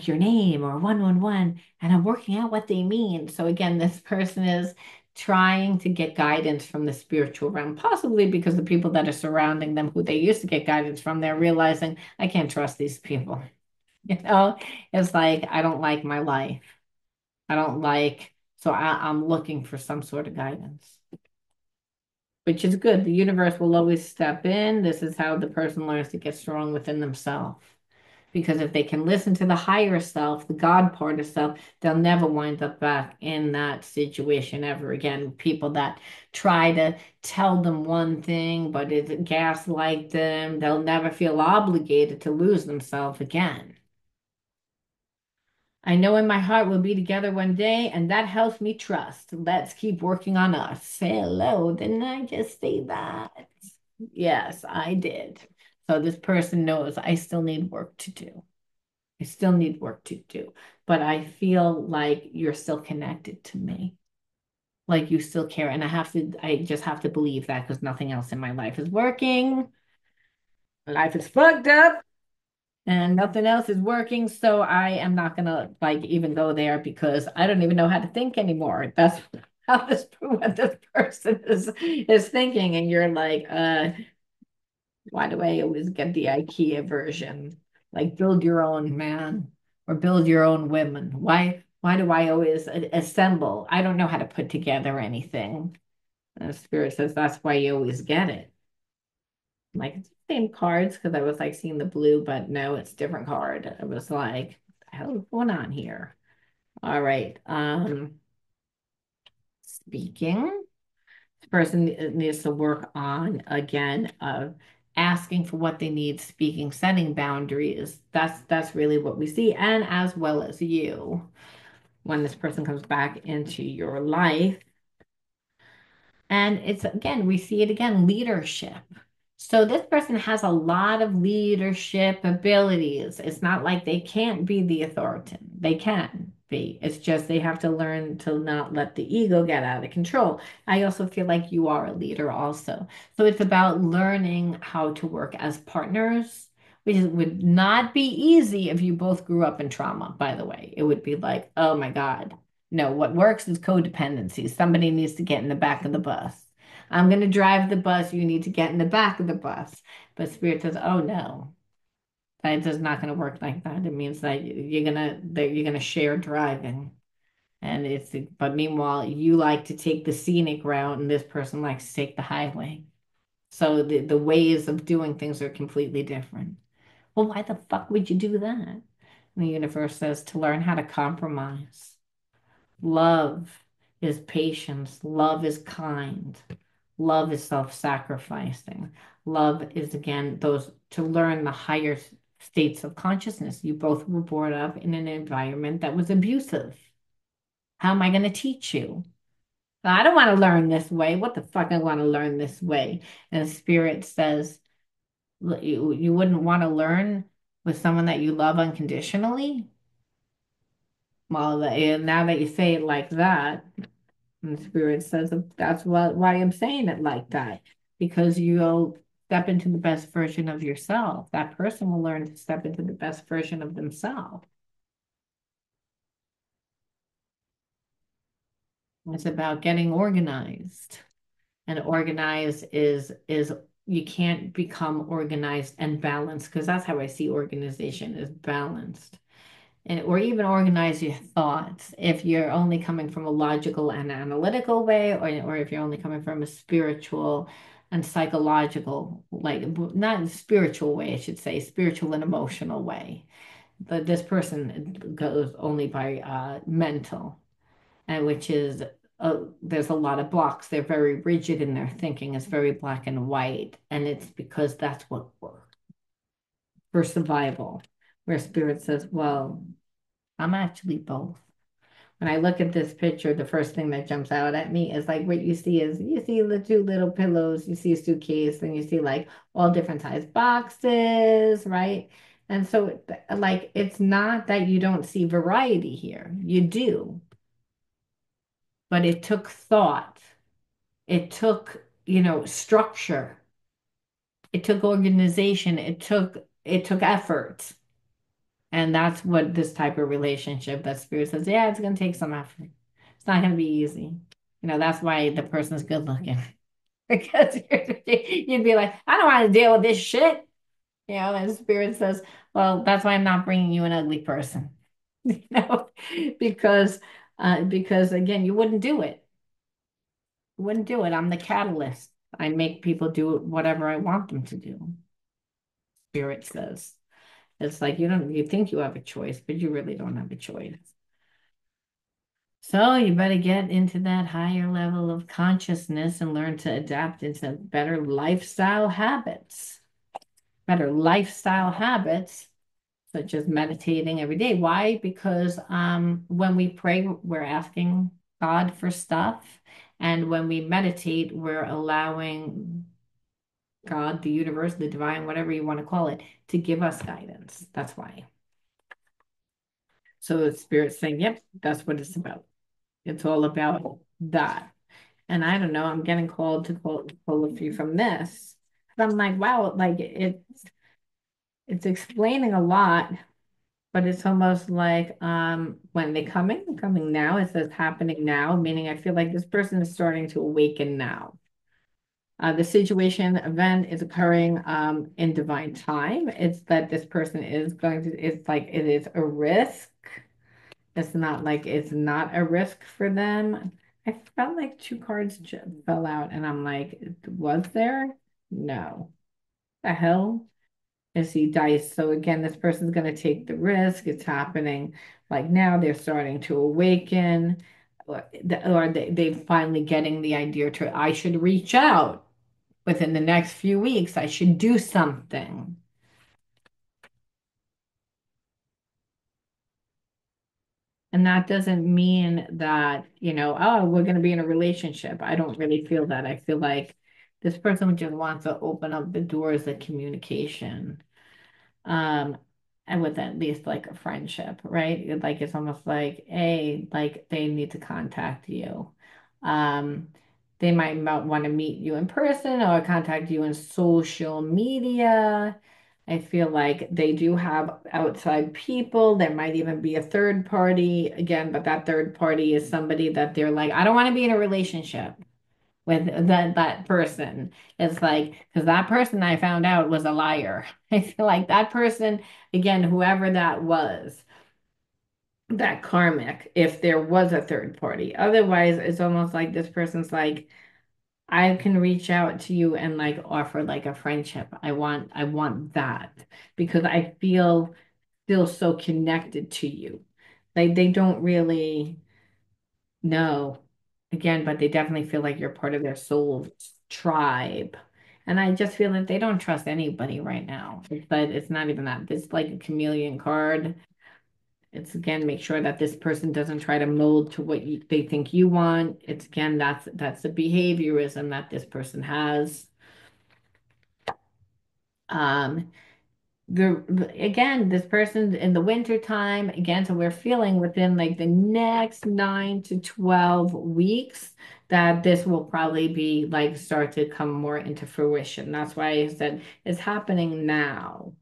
your name or 111, and I'm working out what they mean. So again, this person is trying to get guidance from the spiritual realm, possibly because the people that are surrounding them, who they used to get guidance from, they're realizing I can't trust these people. You know, it's like I don't like my life. I don't like, so I'm looking for some sort of guidance, which is good. The universe will always step in. This is how the person learns to get strong within themselves. Because if they can listen to the higher self, the God part of self, they'll never wind up back in that situation ever again. People that try to tell them one thing, but it gaslight them, they'll never feel obligated to lose themselves again. I know in my heart we'll be together one day, and that helps me trust. Let's keep working on us. Hello, didn't I just say that? Yes, I did. So this person knows I still need work to do. I still need work to do, but I feel like you're still connected to me. Like you still care. And I just have to believe that because nothing else in my life is working. Life is fucked up and nothing else is working. So I am not gonna like even go there because I don't even know how to think anymore. That's how what this person is thinking. And you're like, why do I always get the IKEA version? Like build your own man or build your own women. Why do I always assemble? I don't know how to put together anything. And the spirit says that's why you always get it. Like it's the same cards because I was like seeing the blue, but no, it's different card. I was like, what the hell is going on here? All right. Speaking. Person needs to work on again asking for what they need, speaking, setting boundaries. That's really what we see, and as well as you when this person comes back into your life. And it's again, we see it again, leadership. So this person has a lot of leadership abilities. It's not like they can't be the authority. They can be. It's just they have to learn to not let the ego get out of control. I also feel like you are a leader also. So it's about learning how to work as partners, would not be easy if you both grew up in trauma, by the way. It would be like, oh my God. No, what works is codependency. Somebody needs to get in the back of the bus. I'm going to drive the bus. You need to get in the back of the bus. But Spirit says, oh no, that is not going to work like that. It means that you're gonna share driving. And but meanwhile, you like to take the scenic route and this person likes to take the highway. So the ways of doing things are completely different. Well, why the fuck would you do that? And the universe says to learn how to compromise. Love is patience. Love is kind. Love is self-sacrificing. Love is, again, those to learn the higher states of consciousness. You both were brought up in an environment that was abusive. How am I going to teach you? I don't want to learn this way. What the fuck I want to learn this way? And Spirit says, you wouldn't want to learn with someone that you love unconditionally? Well, now that you say it like that, and the Spirit says that's why I'm saying it like that, because you'll step into the best version of yourself. That person will learn to step into the best version of themselves. It's about getting organized. And organized is you can't become organized and balanced because that's how I see organization is balanced. And or even organize your thoughts if you're only coming from a logical and analytical way, or if you're only coming from a spiritual and psychological, like not spiritual way, I should say, spiritual and emotional way. But this person goes only by mental, and which is there's a lot of blocks. They're very rigid in their thinking. It's very black and white, and it's because that's what works for survival. Where spirit says, "Well, I'm actually both." When I look at this picture, the first thing that jumps out at me is like what you see is you see the two little pillows, you see a suitcase, and you see like all different size boxes, right? And so, like, it's not that you don't see variety here. You do, but it took thought. It took, structure. It took organization. It took effort. And that's what this type of relationship that Spirit says, yeah, it's going to take some effort. It's not going to be easy. That's why the person's good looking. Because you'd be like, I don't want to deal with this shit. And Spirit says, well, that's why I'm not bringing you an ugly person. You know, because because again, you wouldn't do it. You wouldn't do it. I'm the catalyst. I make people do whatever I want them to do. Spirit says. It's like you think you have a choice, but you really don't have a choice. So you better get into that higher level of consciousness and learn to adapt into better lifestyle habits, such as meditating every day. Why? Because when we pray, we're asking God for stuff. And when we meditate, we're allowing God, the universe, the divine, whatever you want to call it, to give us guidance. That's why. So the spirit's saying, yep, that's what it's about. It's all about that. And I don't know, I'm getting called to pull a few from this. But I'm like, wow, like it's explaining a lot, but it's almost like when coming now, it says happening now, meaning I feel like this person is starting to awaken now. The situation event is occurring in divine time. It's that this person is it's like it is a risk. It's not like it's not a risk for them. I felt like two cards fell out, and I'm like, was there? No. The hell is he dice? So again, this person's going to take the risk. It's happening like now. They're starting to awaken, or they finally getting the idea to I should reach out within the next few weeks. I should do something. And that doesn't mean that, oh, we're going to be in a relationship. I don't really feel that. I feel like this person just wants to open up the doors of communication. Um, and with at least like a friendship, right? Like it's almost like, hey, like they need to contact you. Um, they might not want to meet you in person or contact you in social media. I feel like they do have outside people. There might even be a third party again, but that third party is somebody that they're like, I don't want to be in a relationship with that person. It's like because that person I found out was a liar. I feel like that person, again, whoever that was, that karmic, if there was a third party. Otherwise, it's almost like this person's like, I can reach out to you and like offer like a friendship. I want that because I feel still so connected to you. Like they don't really know again, but they definitely feel like you're part of their soul tribe. And I just feel that they don't trust anybody right now. But it's not even that. It's like a chameleon card. It's again, make sure that this person doesn't try to mold to what they think you want. It's again, that's the behaviorism that this person has. Um, Again, this person in the winter time, again, so we're feeling within like the next 9 to 12 weeks that this will probably be like start to come more into fruition. That's why I said it's happening now.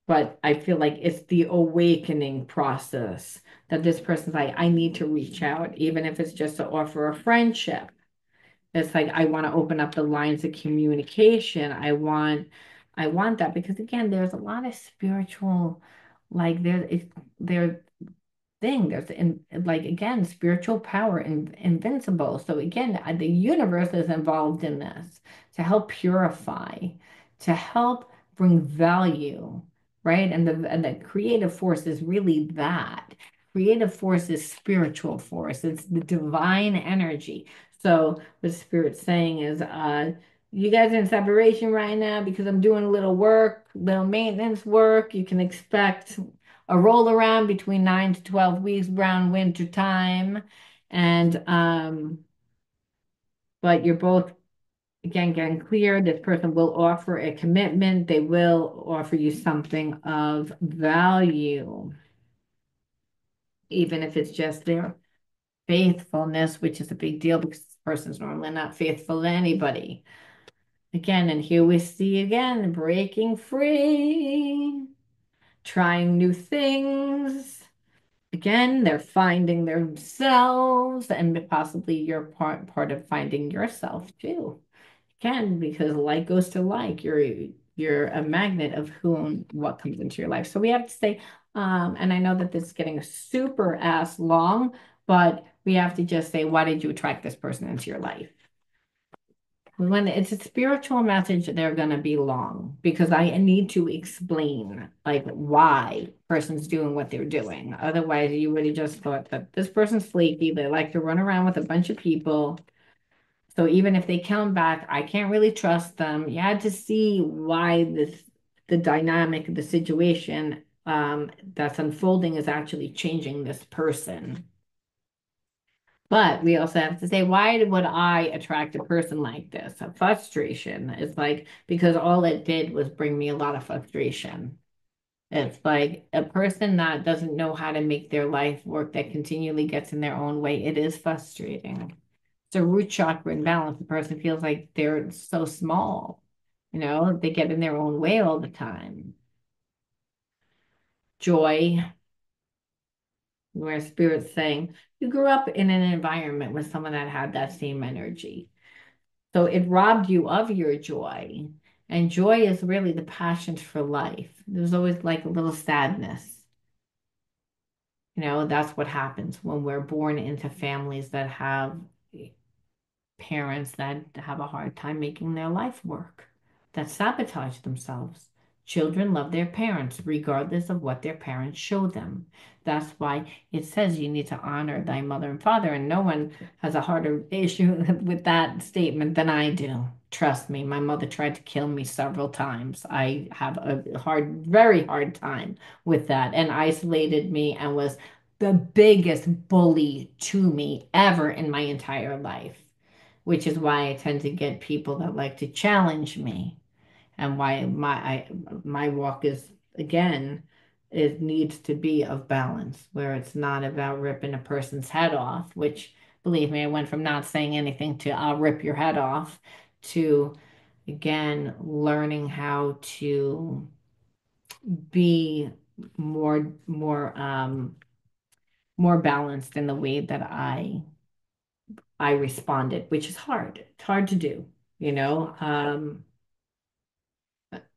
But I feel like it's the awakening process that this person's like, I need to reach out, even if it's just to offer a friendship. It's like I want to open up the lines of communication. I want that because again, there's a lot of spiritual, like there thing. There's like again, spiritual power and invincible. So again, the universe is involved in this to help purify, to help bring value, right? And the creative force is really that. Creative force is spiritual force. It's the divine energy. So what Spirit's saying is, you guys are in separation right now because I'm doing a little work, little maintenance work. You can expect a roll around between 9 to 12 weeks around winter time. And but you're both again getting clear. This person will offer a commitment. They will offer you something of value, even if it's just their faithfulness, which is a big deal because this person's normally not faithful to anybody. Again, and here we see again breaking free, trying new things. Again, they're finding themselves, and possibly you're part of finding yourself too. Again, because like goes to like, you're a magnet of who and what comes into your life. So we have to say, and I know that this is getting super ass long, but we have to just say, why did you attract this person into your life? When it's a spiritual message, they're going to be long because I need to explain like why person's doing what they're doing. Otherwise, you would have just thought that this person's flaky. They like to run around with a bunch of people. So even if they come back, I can't really trust them. You had to see why the dynamic of the situation that's unfolding is actually changing this person. But we also have to say, why would I attract a person like this? A frustration. It's like, because all it did was bring me a lot of frustration. It's like a person that doesn't know how to make their life work, that continually gets in their own way. It is frustrating. It's a root chakra imbalance. The person feels like they're so small. They get in their own way all the time. Joy, where spirit's saying, you grew up in an environment with someone that had that same energy. So it robbed you of your joy. And joy is really the passion for life. There's always like a little sadness. That's what happens when we're born into families that have parents that have a hard time making their life work, that sabotage themselves. Children love their parents regardless of what their parents show them. That's why it says you need to honor thy mother and father, and no one has a harder issue with that statement than I do. Trust me, my mother tried to kill me several times. I have a very hard time with that, and isolated me and was the biggest bully to me ever in my entire life, which is why I tend to get people that like to challenge me, and why my walk is again, it needs to be of balance, where it's not about ripping a person's head off, which believe me, I went from not saying anything to I'll rip your head off to again learning how to be more balanced in the way that I responded, which is hard. It's hard to do, you know.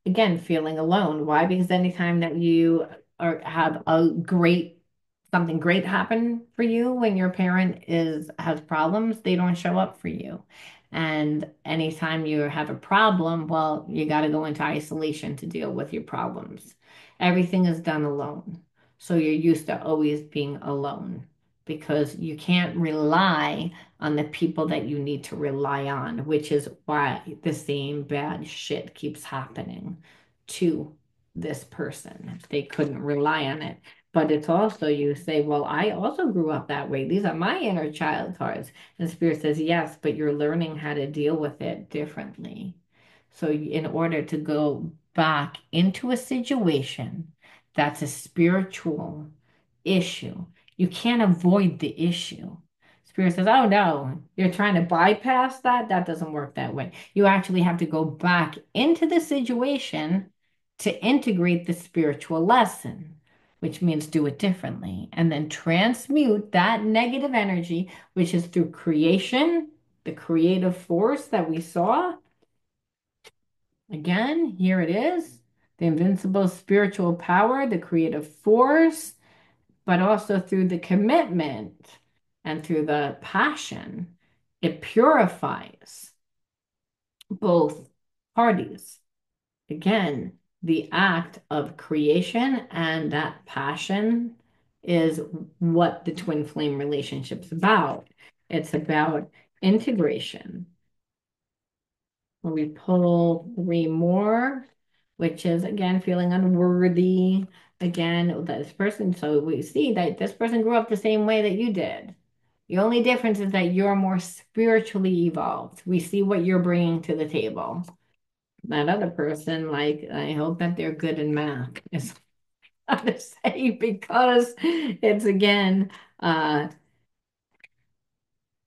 Again, feeling alone. Why? Because anytime that you have something great happen for you when your parent has problems, they don't show up for you. And anytime you have a problem, well, you got to go into isolation to deal with your problems. Everything is done alone. So you're used to always being alone because you can't rely on the people that you need to rely on, which is why the same bad shit keeps happening to this person. They couldn't rely on it. But it's also, you say, well, I also grew up that way. These are my inner child cards. And Spirit says, yes, but you're learning how to deal with it differently. So in order to go back into a situation that's a spiritual issue, you can't avoid the issue. Spirit says, oh no, you're trying to bypass that. That doesn't work that way. You actually have to go back into the situation to integrate the spiritual lesson, which means do it differently, and then transmute that negative energy, which is through creation, the creative force that we saw. Again, here it is, the invincible spiritual power, the creative force, but also through the commitment and through the passion, it purifies both parties. Again, the act of creation and that passion is what the twin flame relationship's about. It's about integration. When we pull three more, which is again feeling unworthy, again, this person. So we see that this person grew up the same way that you did. The only difference is that you're more spiritually evolved. We see what you're bringing to the table. That other person, like, I hope that they're good in math, is what to say, because it's again, they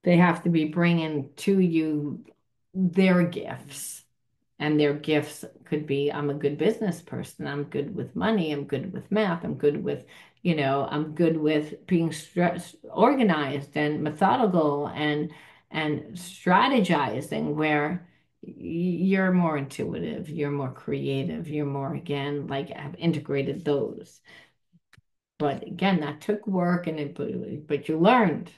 have to be bringing to you their gifts. And their gifts could be, I'm a good business person. I'm good with money. I'm good with math. I'm good with, I'm good with being organized and methodical and strategizing, where you're more intuitive, you're more creative, you're more, again, like, have integrated those. But again, that took work, and but you learned.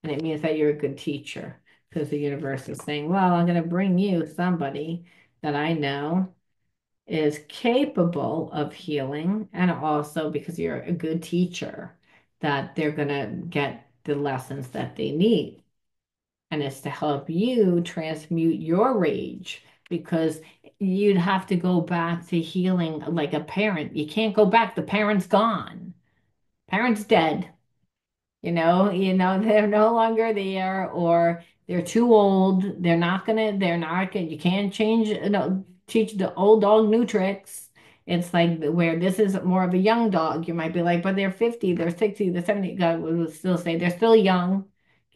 And it means that you're a good teacher, because the universe is saying, well, I'm going to bring you somebody that I know is capable of healing, and also because you're a good teacher, that they're going to get the lessons that they need. And it's to help you transmute your rage, because you'd have to go back to healing like a parent. You can't go back. The parent's gone. Parent's dead. They're no longer there, or they're too old. They're not gonna, you can't change, teach the old dog new tricks. It's like where this is more of a young dog. You might be like, but they're 50, they're 60, they're 70. God would still say they're still young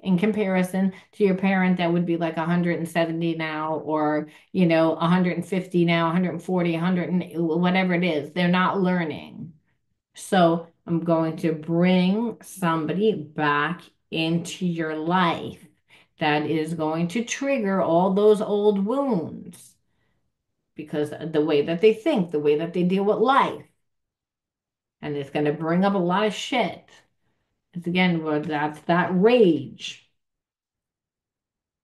in comparison to your parent that would be like 170 now, or, 150 now, 140, 100, whatever it is. They're not learning. So I'm going to bring somebody back into your life that is going to trigger all those old wounds, because the way that they think, the way that they deal with life, and it's going to bring up a lot of shit. It's again, well, that's that rage.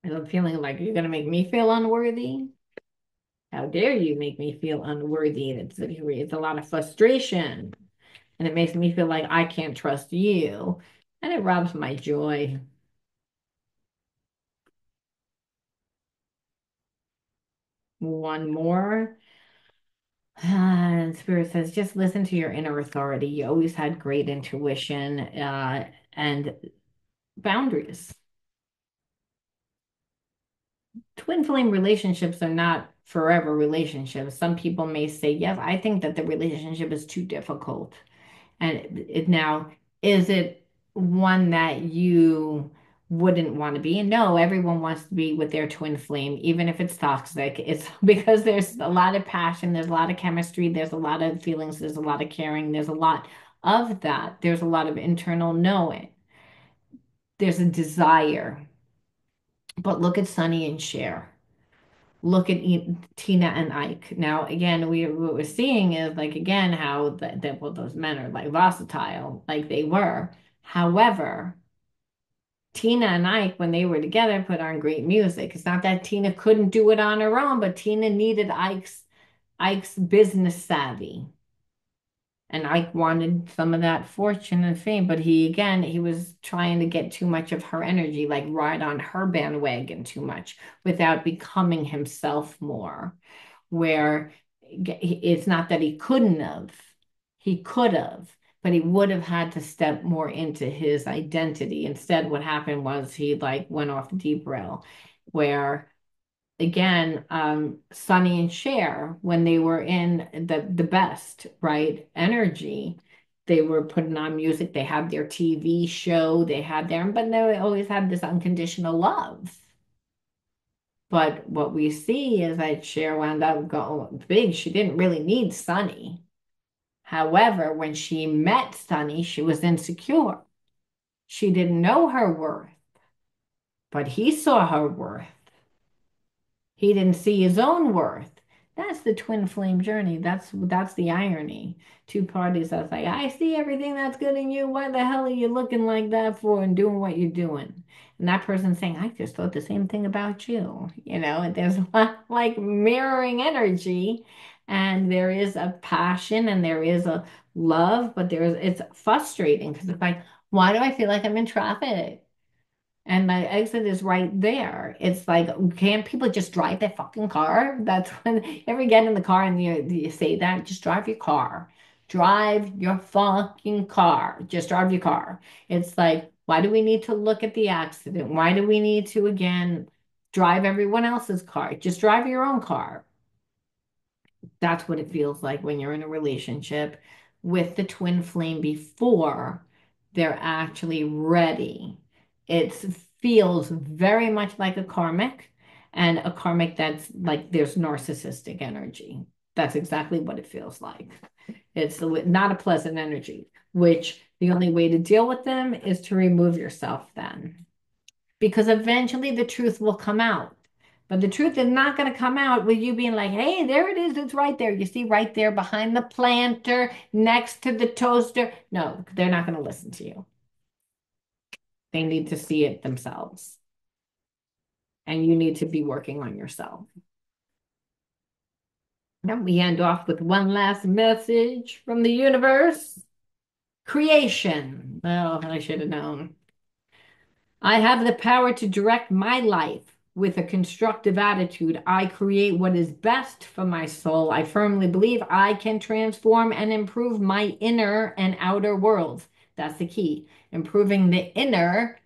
I'm feeling like you're going to make me feel unworthy. How dare you make me feel unworthy? It's a lot of frustration. And it makes me feel like I can't trust you. And it robs my joy. One more. And Spirit says, just listen to your inner authority. You always had great intuition, and boundaries. Twin flame relationships are not forever relationships. Some people may say, yes, I think that the relationship is too difficult. And now, is it one that you wouldn't want to be in? No, everyone wants to be with their twin flame, even if it's toxic. It's because there's a lot of passion, there's a lot of chemistry, there's a lot of feelings, there's a lot of caring, there's a lot of that. There's a lot of internal knowing. There's a desire. But look at Sonny and Cher. Look at Tina and Ike. Now, again, what we're seeing is, like, again, how well, those men are like versatile, like they were. However, Tina and Ike, when they were together, put on great music. It's not that Tina couldn't do it on her own, but Tina needed Ike's business savvy. And Ike wanted some of that fortune and fame, but he was trying to get too much of her energy, like ride on her bandwagon too much without becoming himself more. Where it's not that he couldn't have, he could have, but he would have had to step more into his identity. Instead, what happened was he like went off the deep rail, where again, Sonny and Cher, when they were in the best, right, energy, they were putting on music, they had their TV show, they had their, but they always had this unconditional love. But what we see is that Cher wound up going big. She didn't really need Sonny. However, when she met Sonny, she was insecure. She didn't know her worth, but he saw her worth. He didn't see his own worth. That's the twin flame journey. That's the irony. Two parties that's like, I see everything that's good in you. Why the hell are you looking like that for and doing what you're doing? And that person saying, I just thought the same thing about you. And there's like mirroring energy, and there is a passion and there is a love, but it's frustrating because it's like, why do I feel like I'm in traffic? And my exit is right there. It's like, can't people just drive their fucking car? That's when you ever get in the car and you say that, just drive your car. Drive your fucking car. Just drive your car. It's like, why do we need to look at the accident? Why do we need to, again, drive everyone else's car? Just drive your own car. That's what it feels like when you're in a relationship with the twin flame before they're actually ready. It feels very much like a karmic, and a karmic that's like there's narcissistic energy. That's exactly what it feels like. It's not a pleasant energy, which the only way to deal with them is to remove yourself then, because eventually the truth will come out. But the truth is not going to come out with you being like, hey, there it is. It's right there. You see, right there behind the planter, next to the toaster. No, they're not going to listen to you. They need to see it themselves. And you need to be working on yourself. And we end off with one last message from the universe. Creation. Well, I should have known. I have the power to direct my life with a constructive attitude. I create what is best for my soul. I firmly believe I can transform and improve my inner and outer worlds. That's the key. Improving the inner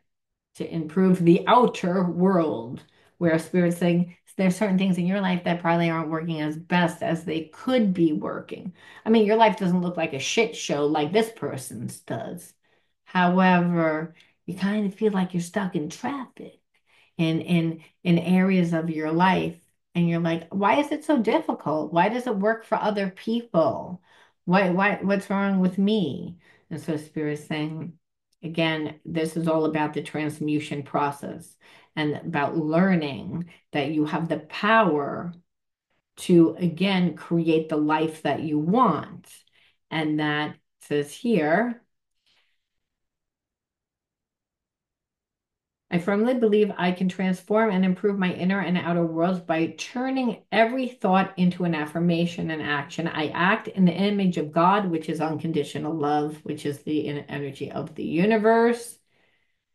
to improve the outer world, where Spirit's saying there's certain things in your life that probably aren't working as best as they could be working. I mean, your life doesn't look like a shit show like this person's does. However, you kind of feel like you're stuck in traffic in areas of your life, and you're like, why is it so difficult? Why does it work for other people? What's wrong with me? And so Spirit's saying, again, this is all about the transmutation process and about learning that you have the power to, again, create the life that you want. And that says here, I firmly believe I can transform and improve my inner and outer worlds by turning every thought into an affirmation and action. I act in the image of God, which is unconditional love, which is the energy of the universe,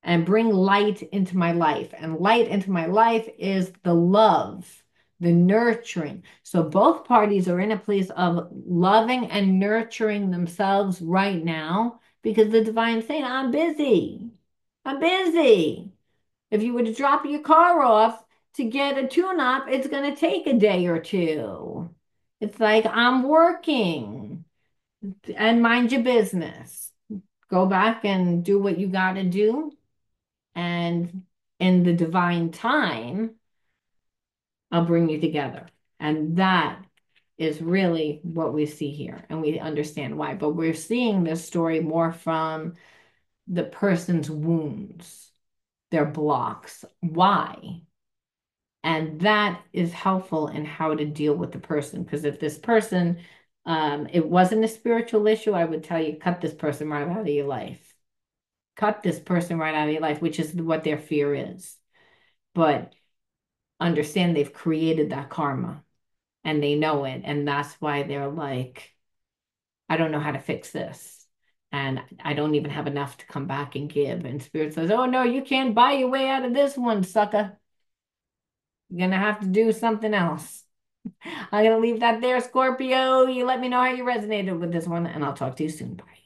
and bring light into my life. And light into my life is the love, the nurturing. So both parties are in a place of loving and nurturing themselves right now because the divine's saying, I'm busy. I'm busy. If you were to drop your car off to get a tune-up, it's going to take a day or two. It's like, I'm working and mind your business. Go back and do what you got to do. And in the divine time, I'll bring you together. And that is really what we see here. And we understand why. But we're seeing this story more from the person's wounds, their blocks. Why? And that is helpful in how to deal with the person. Because if this person, it wasn't a spiritual issue, I would tell you, cut this person right out of your life. Cut this person right out of your life, which is what their fear is. But understand they've created that karma and they know it. And that's why they're like, I don't know how to fix this. And I don't even have enough to come back and give. And Spirit says, oh, no, you can't buy your way out of this one, sucker. You're going to have to do something else. I'm going to leave that there, Scorpio. You let me know how you resonated with this one, and I'll talk to you soon. Bye.